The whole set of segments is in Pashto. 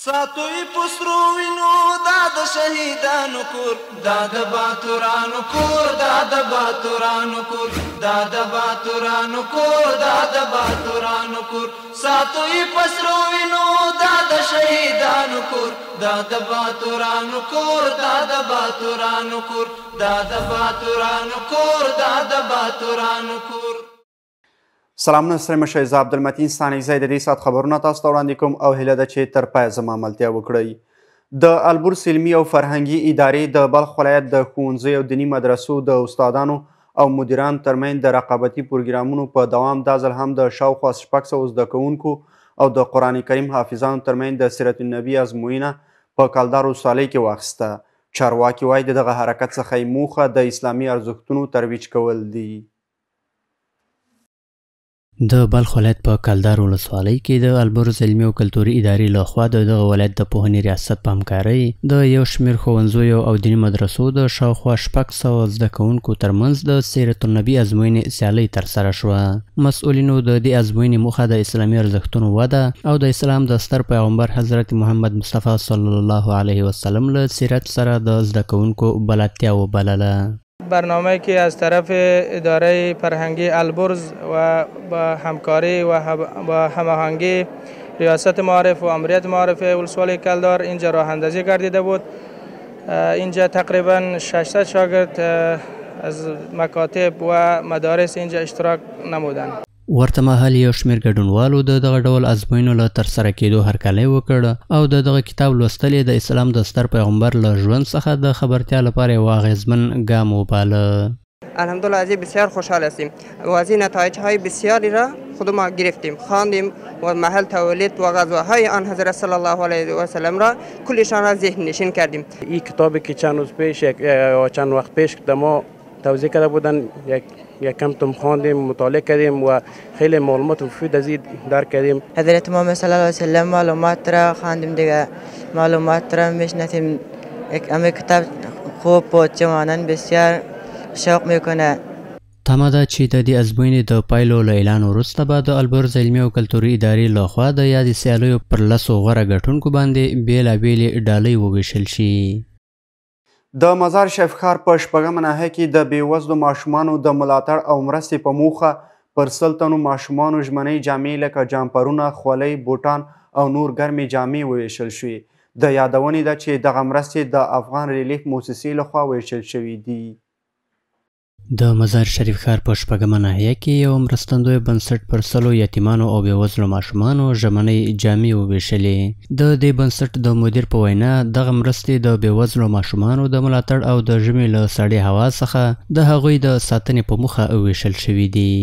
ساتوی پسرو وینو دا د شهیدانو کور دا د باتورانو کور دا د باتورانو کور دا د باتورانو کور دا د باتورانو کور ساتوی پسرو وینو دا د شهیدانو کور دا د باتورانو کور دا د باتورانو کور دا د باتورانو کور دا د باتورانو کور. سلامونه ستړي مشه، زه عبدالمتین ستانکزی د دې ساعت خبرونه تاسو ته وړاندې کوم او هیله ده چې تر پایه زما ملتیا وکړئ. د البرز علمي او فرهنګي ادارې د بلخ ولایت د ښوونځیو او دیني مدرسو د استادانو او مدیرانو ترمنځ د رقابتي پروګرامونو په دوام دا ځل هم د شاوخوا 600 زده کوونکو او د قرآن کریم حافظانو ترمنځ د سیرت النبي ازموینه په کلدار ولسوالۍ کې واخیسته. چارواکي وایي د دغه حرکت څخه یې موخه د اسلامي ارزښتونو ترویج کول دي. د بلخ ولایت په کلدار ولسوالۍ کې د البرز علمي او کلتوري ادارې لخوا د دغه ولایت د پوهنې ریاست په همکارۍ د یو شمېر ښوونځیو او دیني مدرسو د شاوخوا 600 زده کوونکو ترمنځ د سیرت النبي ازموینې سیالۍ ترسره شوه. مسؤلینو د دې ازموینې موخه د اسلامي ارزښتونو وده او د اسلام د ستر پیغمبر حضرت محمد مصطفی صلی الله علیه وسلم له سیرت سره د زده کوونکو بلدتیا وبلله. برنامه که از طرف اداره فرهنگی البرز و با همکاری و با هماهنگی ریاست معارف و امریت معارف ولسوالی کلدار اینجا راه اندازی گردیده بود. اینجا تقریبا 600 شاگرد از مکاتب و مدارس اینجا اشتراک نمودند. ورته مهال یو شمېر ګډونوالو د دغه ډول ازموینو له ترسره کېدو هرکلی وکړ او د دغه کتاب لوستل یې د اسلام د ستر پیغمبر له ژوند څخه د خبرتیا لپاره یو اغېزمن ګام وباله. الحمدلله از این بسیار خوشحال هستیم و از این نتایج‌های بسیاری را خود ما گرفتیم، خواندیم و محل تولید و غزوه‌های آن حضرت صلی الله علیه و سلم را کلشان را ذهن نشین کردیم. این کتابی که چند روز پیش یا چند وقت پیش ما توضیح کرده بودن یک کم تم خواندیم، مطالعه کردیم و خیلی معلومات مفید از این درک کردیم. حضرت محمد صلی الله علیه و سلم معلومات را خواندیم دیگه، معلومات را میشناسیم. یک کتاب خوب پوچه مانند بسیار شوق میکنه. تمه ده چې د دې ازموینې د پایلو له اعلان وروسته به د البرز علمي او کلتوري ادارې لخوا د یادې سیالیو پر 10 غوره ګټونکو باندې بېلابېلې ډالۍ وویشل شي. د مزار شریف ښار په 8مه ناحیه کې د بېوزلو ماشومانو د ملاتړ او مرستې په موخه پر 100 تنو ماشومانو ژمنۍ جامې لکه جامپرونه، خولۍ، بوټان او نور ګرمې جامې وویشل شوې. د یادونې ده چې دغه مرستې د افغان ریلیف موسسې لخوا ویشل شوي دي. د مزار شریف ښار په 8مه ناحیه کې یو مرستندوی بنسټ پر 100 یتیمانو او بېوزلو ماشومانو ژمنۍ جامې وویشلې. د دې بنسټ د مدیر په وینا دغه مرستې د بېوزلو ماشومانو د ملاتړ او د ژمي له سړې هوا څخه د هغوی د ساتنې په موخه ویشل شوي دي.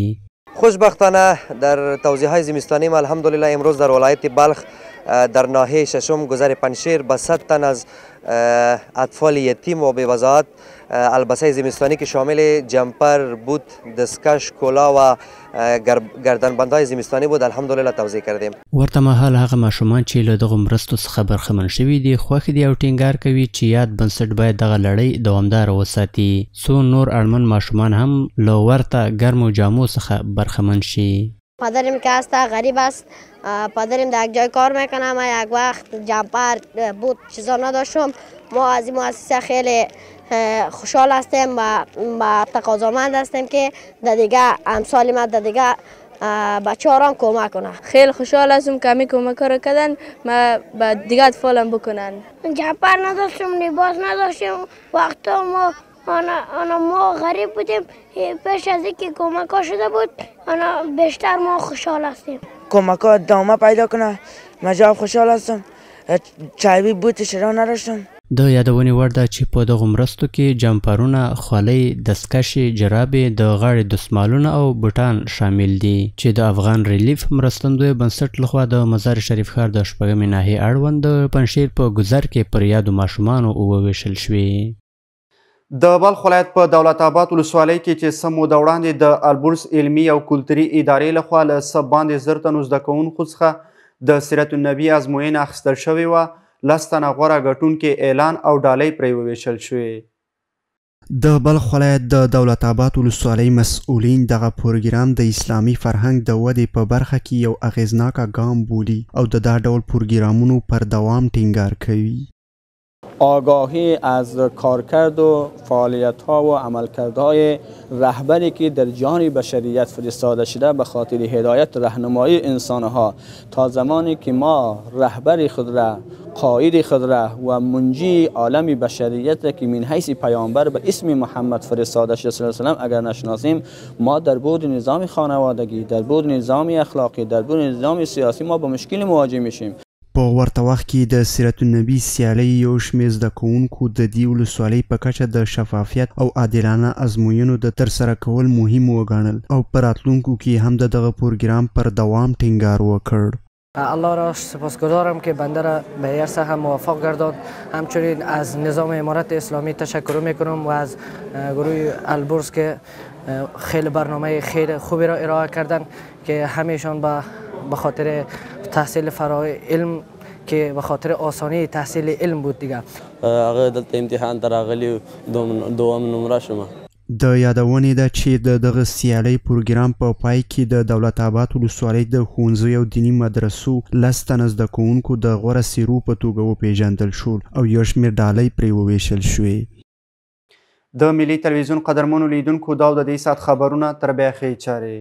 خوشبختانه در توزیع‌های زمستانی ما الحمدلله امروز در ولایت بلخ در ناحیه ششم گذر پنشیر به 100 تن از اطفال یتیم و بی‌وضاحت البسه زمستانی که شامل جمپر، بوت، دستکش، کلا و گردنبندهای زمستانی بود الحمدلله توزیع کردیم. ورته مهال هغه ماشومان چې له دغو مرستو څخه برخمن شوي دي خوښ دي او ټینګار کوي چې یاد بنسټ باید دغه لړۍ دوامداره وساتي څو نور اړمن ماشومان هم له ورته ګرمو جامو څخه برخمن شي. پدرم که است غریب است، پدرم در یک جای کار میکنه، ما یک وقت جمپر بود چیزا نداشتم. ما از این مؤسسه خیلی خوشحال هستیم و تقاضامند هستیم که در دیگه امثال ما در دیگه بچه ها را کمک کنه. خیلی خوشحال هستم که همین کمک را کردن ما به دیگه اطفالم بکنن. جمپر نداشتم، لباس نداشتم، وقتا ما غریب بودیم، پیش از اینکه کمک ها شده بود بیشتر ما خوشحال هستیم. کمک ها ادامه پیدا کنه، ما جواب خوشحال هستم. چایبی بوتش را نداشتم. د یادونې وړ ده چې په دغو مرستو کې جمپرونه، خولۍ، دستکشې، جرابې، د غاړې دستمالونه او بوټان شامل دي چې د افغان ریلیف مرستندوی بنسټ لخوا د مزار شریف ښار د 8مې ناحیې اړوند د پنشیر په ګذر کې پر یادو ماشومانو وویشل شوې. د بلخ ولایت په دولت آباد ولسوالۍ کې چې څه موده وړاندې د البرز علمي او کلتوري ادارې لخوا له څه باندې 1000 تنو زده کوونکو څخه د سیرت النبي ازموینه اخیستل شوې وه 10 تنه غوره ګټونکي اعلان او ډالۍ پرې وویشل شوې. د بلخ ولایت د دولت آباد ولسوالۍ مسؤلین دغه پروګرام د اسلامي فرهنګ د ودې په برخه کې یو اغیزناکه ګام بولي او د دا ډول پروګرامونو پر دوام ټینګار کوي. آگاهی از کارکرد و فعالیت‌ها و عملکردهای رهبری که در جهان بشریت فرستاده شده به خاطر هدایت راهنمایی انسانها تا زمانی که ما رهبر خود را، قائد خود را و منجی عالم بشریت که من حیث پیامبر به اسم محمد فرستاده شده صلی الله علیه و سلم اگر نشناسیم، ما در بود نظام خانوادگی، در بود نظام اخلاقی، در بود نظام سیاسی ما با مشکل مواجه میشیم. په ورته وخت کې د سیرت النبی سیالۍ یو شمېر زده کوونکو د دې ولسوالۍ په کچه د شفافیت او عادلانه ازموینو د ترسره کول مهم وګڼل او په راتلونکو کې هم د دغه پروګرام پر دوام ټینګار وکړ. الله را سپاسگزارم که بنده را به هر سهم موفق گرداند. همچنین از نظام امارت اسلامی تشکر میکنم و از گروه البرز که خیلی برنامه خیلی خوبی را ارائه کردن که همیشان به خاطر تحصیل فرای علم که به خاطر آسانی تحصیل علم بود دیگه. هغه دلته امتحان ته راغلی دوم نمره شوم. د یادونې ده چې د دغه سیالۍ پروګرام په پای کې د دولت آباد ولسوالۍ د ښوونځیو او دیني مدرسو 10 تنه زده کوونکو د غوره څیرو په توګه وپېژندل شول او یو شمېر ډالۍ پرې وویشل شوې. د ملي تلویزیون قدرمنو لیدونکو دا د دې ساعت خبرونه تر بیا ښې چارې.